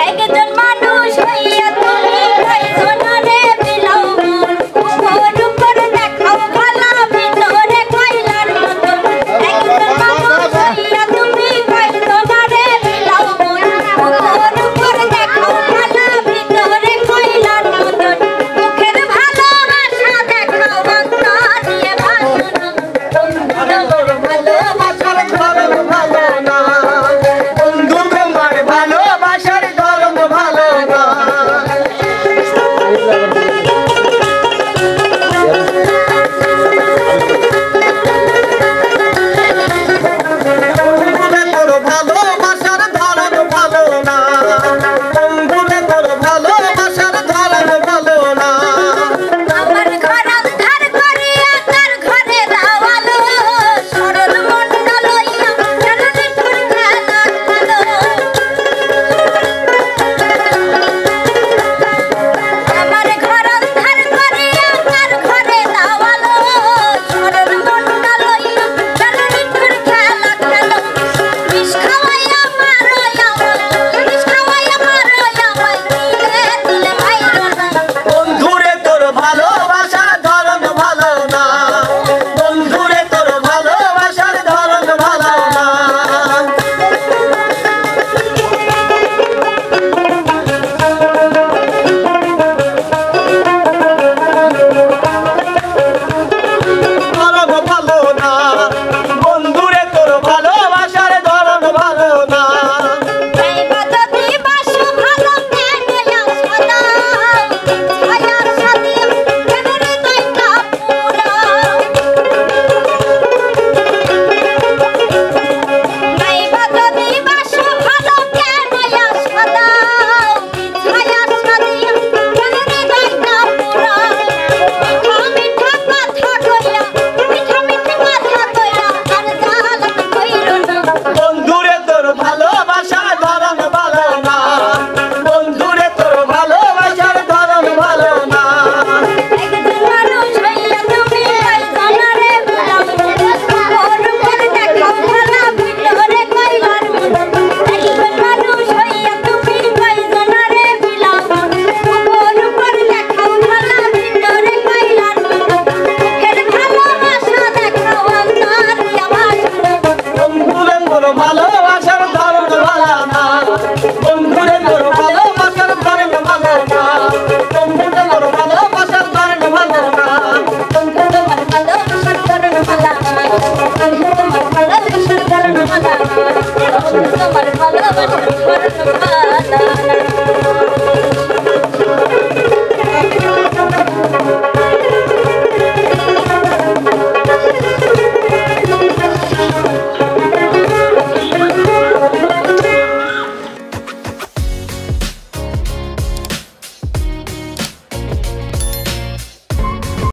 একজন মানুষ হইয়া তুমি কয়জন রে বিলাও মন উপর উপর দেখাও ভালা ভিতরে কয়লার মতন একজন মানুষ হইয়া তুমি কয়জন রে বিলাও মন উপর উপর দেখাও ভালা ভিতরে কয়লার মতন মুখের ভালোবাসা দেখাও অন্তর দিয়ে ভাষণ ভালোবাসার ধরন ভালো না বন্ধু তোমার ভালোবাসার ধরন ভালো না তোমার ভালোবাসা